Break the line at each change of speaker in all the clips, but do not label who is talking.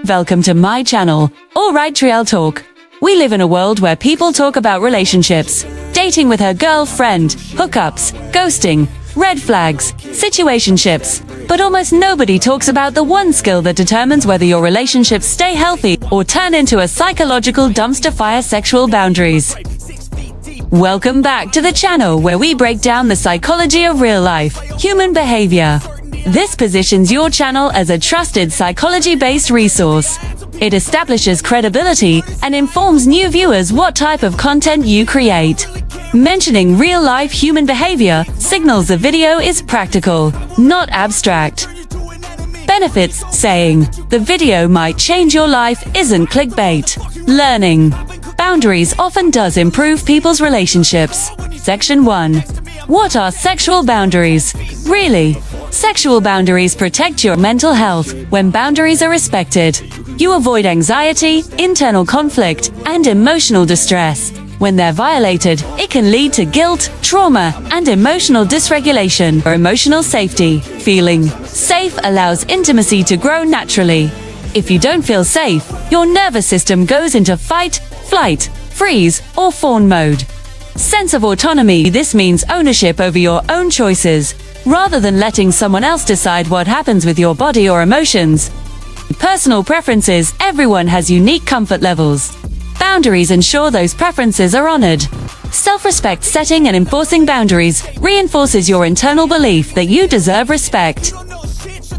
welcome to my channel, Alright Triel Talk. We live in a world where people talk about relationships, dating with her girlfriend, hookups, ghosting, red flags, situationships. But almost nobody talks about the one skill that determines whether your relationships stay healthy or turn into a psychological dumpster fire: sexual boundaries. Welcome back to the channel where we break down the psychology of real life, human behavior. This positions your channel as a trusted psychology-based resource. It establishes credibility and informs new viewers what type of content you create. Mentioning real-life human behavior signals the video is practical, not abstract. Benefits: saying the video might change your life isn't clickbait. Learning boundaries often does improve people's relationships. Section 1. What are sexual boundaries? Really? Sexual boundaries protect your mental health. When boundaries are respected, you avoid anxiety, internal conflict, and emotional distress. When they're violated, it can lead to guilt, trauma, and emotional dysregulation. For emotional safety, feeling safe allows intimacy to grow naturally. If you don't feel safe, your nervous system goes into fight, flight, freeze, or fawn mode. Sense of autonomy: this means ownership over your own choices, rather than letting someone else decide what happens with your body or emotions. Personal preferences: everyone has unique comfort levels. Boundaries ensure those preferences are honored. Self-respect: setting and enforcing boundaries reinforces your internal belief that you deserve respect.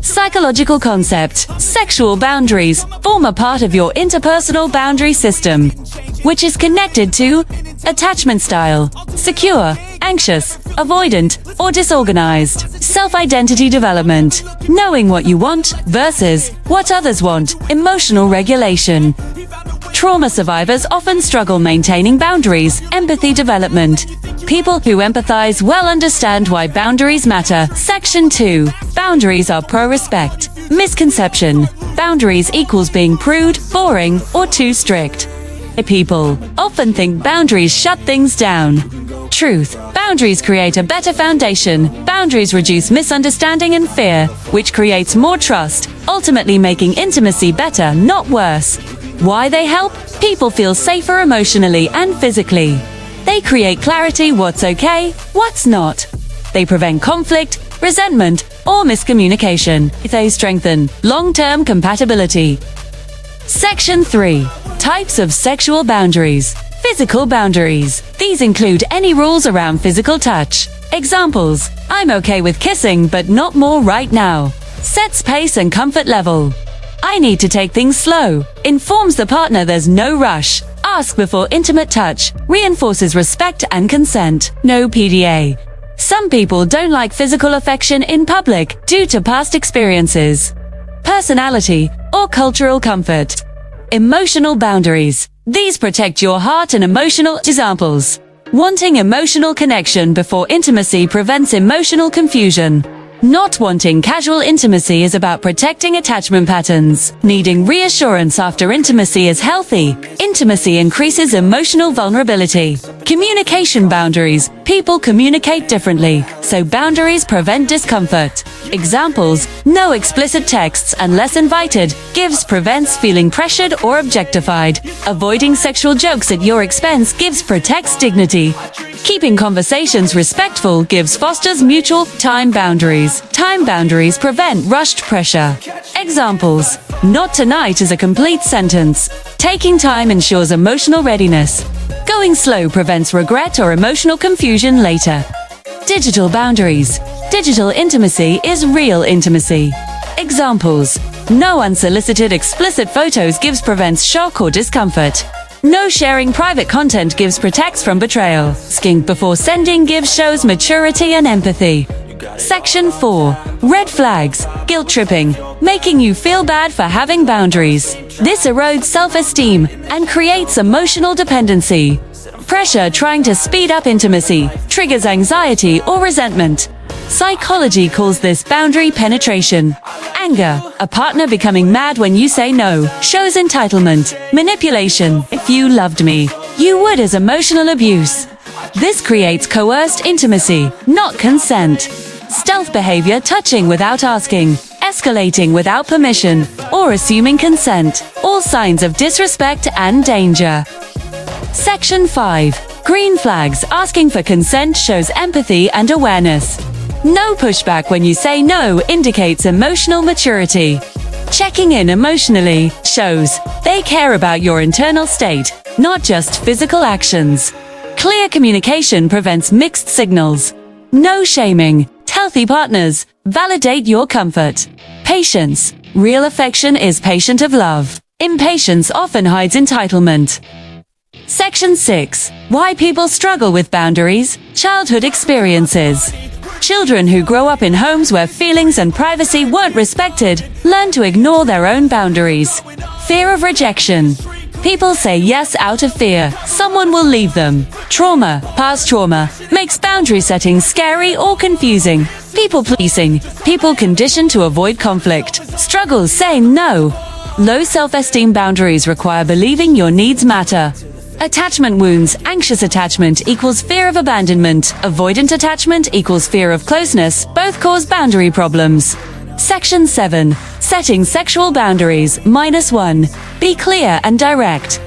Psychological concept: sexual boundaries form a part of your interpersonal boundary system, which is connected to attachment style: secure, anxious, avoidant, or disorganized. Self-identity development: knowing what you want versus what others want. Emotional regulation: trauma survivors often struggle maintaining boundaries. Empathy development: people who empathize well understand why boundaries matter. Section 2. Boundaries are pro-respect. Misconception: boundaries equals being prude, boring, or too strict. People often think boundaries shut things down. Truth: boundaries create a better foundation. Boundaries reduce misunderstanding and fear, which creates more trust, ultimately making intimacy better, not worse. Why they help? People feel safer emotionally and physically. They create clarity: what's okay, what's not. They prevent conflict, resentment, or miscommunication. They strengthen long-term compatibility. Section 3. Types of sexual boundaries. Physical boundaries. These include any rules around physical touch. Examples: I'm okay with kissing, but not more right now. Sets pace and comfort level. I need to take things slow. Informs the partner there's no rush. Ask before intimate touch. Reinforces respect and consent. No PDA. Some people don't like physical affection in public due to past experiences, personality, or cultural comfort. Emotional boundaries. These protect your heart and emotional. Examples: wanting emotional connection before intimacy prevents emotional confusion. Not wanting casual intimacy is about protecting attachment patterns. Needing reassurance after intimacy is healthy. Intimacy increases emotional vulnerability. Communication boundaries. People communicate differently, so boundaries prevent discomfort. Examples: no explicit texts unless invited. Gives prevents feeling pressured or objectified. Avoiding sexual jokes at your expense gives protects dignity. Keeping conversations respectful gives fosters mutual. Time boundaries. Time boundaries prevent rushed pressure. Examples: not tonight is a complete sentence. Taking time ensures emotional readiness. Going slow prevents regret or emotional confusion later. Digital boundaries. Digital intimacy is real intimacy. Examples: no unsolicited explicit photos gives prevents shock or discomfort. No sharing private content gives protects from betrayal. Asking before sending gives shows maturity and empathy. Section 4. Red flags. Guilt tripping. Making you feel bad for having boundaries. This erodes self-esteem and creates emotional dependency. Pressure trying to speed up intimacy triggers anxiety or resentment. Psychology calls this boundary penetration. Anger. A partner becoming mad when you say no shows entitlement. Manipulation. If you loved me, you would, as emotional abuse. This creates coerced intimacy, not consent. Stealth behavior. Touching without asking. escalating without permission, or assuming consent, all signs of disrespect and danger. Section 5. Green flags. Asking for consent shows empathy and awareness. No pushback when you say no indicates emotional maturity. Checking in emotionally shows they care about your internal state, not just physical actions. Clear communication prevents mixed signals. No shaming. Healthy partners validate your comfort. Patience. Real affection is patient of love. Impatience often hides entitlement. Section 6. Why people struggle with boundaries. Childhood experiences. Children who grow up in homes where feelings and privacy weren't respected learn to ignore their own boundaries. Fear of rejection. People say yes out of fear someone will leave them. Trauma, past trauma, makes boundary setting scary or confusing. People pleasing. People conditioned to avoid conflict. Struggles saying no. Low self-esteem. Boundaries require believing your needs matter. Attachment wounds. Anxious attachment equals fear of abandonment. Avoidant attachment equals fear of closeness. Both cause boundary problems. Section 7. Setting sexual boundaries. -1. Be clear and direct.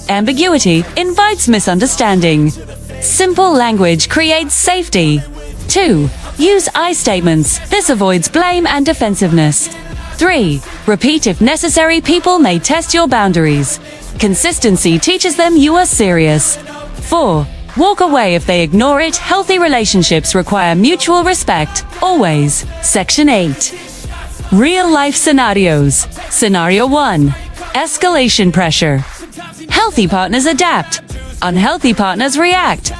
Ambiguity invites misunderstanding. Simple language creates safety. 2. Use I statements. This avoids blame and defensiveness. 3. Repeat if necessary. People may test your boundaries. Consistency teaches them you are serious. 4. Walk away if they ignore it. Healthy relationships require mutual respect, always. Section 8. Real-life scenarios. Scenario 1. Escalation pressure. Healthy partners adapt. Unhealthy partners react.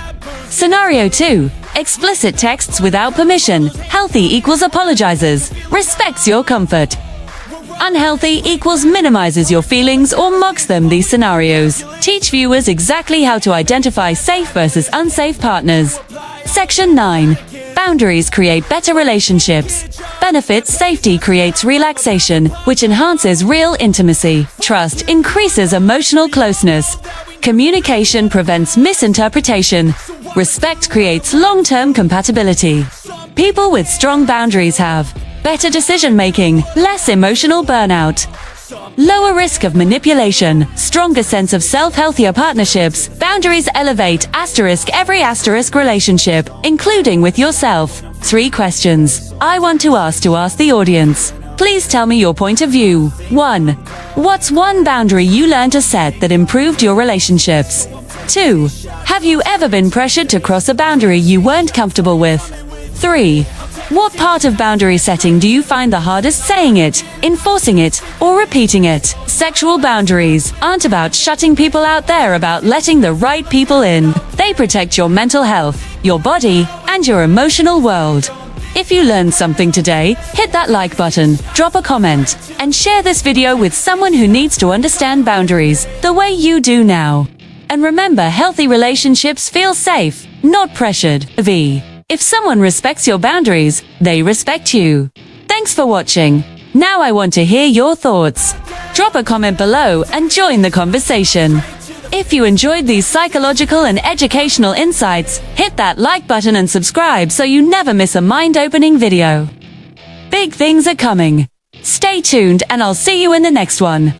Scenario 2. Explicit texts without permission. Healthy equals apologizes, respects your comfort. Unhealthy equals minimizes your feelings or mocks them. These scenarios teach viewers exactly how to identify safe versus unsafe partners. Section 9. Boundaries create better relationships. Benefits. Safety creates relaxation, which enhances real intimacy. Trust increases emotional closeness. Communication prevents misinterpretation. Respect creates long-term compatibility. People with strong boundaries have better decision-making, less emotional burnout, lower risk of manipulation, stronger sense of self. Healthier partnerships. Boundaries elevate every relationship, including with yourself. 3 questions I want to ask the audience. Please tell me your point of view. 1. What's one boundary you learned to set that improved your relationships? 2. Have you ever been pressured to cross a boundary you weren't comfortable with? 3. What part of boundary setting do you find the hardest? Saying it, enforcing it, or repeating it? Sexual boundaries aren't about shutting people out, they're about letting the right people in. They protect your mental health, your body, and your emotional world. If you learned something today, hit that like button, drop a comment, and share this video with someone who needs to understand boundaries the way you do now. And remember, healthy relationships feel safe, not pressured. If someone respects your boundaries, they respect you. Thanks for watching. Now I want to hear your thoughts. Drop a comment below and join the conversation. If you enjoyed these psychological and educational insights, hit that like button and subscribe so you never miss a mind-opening video. Big things are coming. Stay tuned and I'll see you in the next one.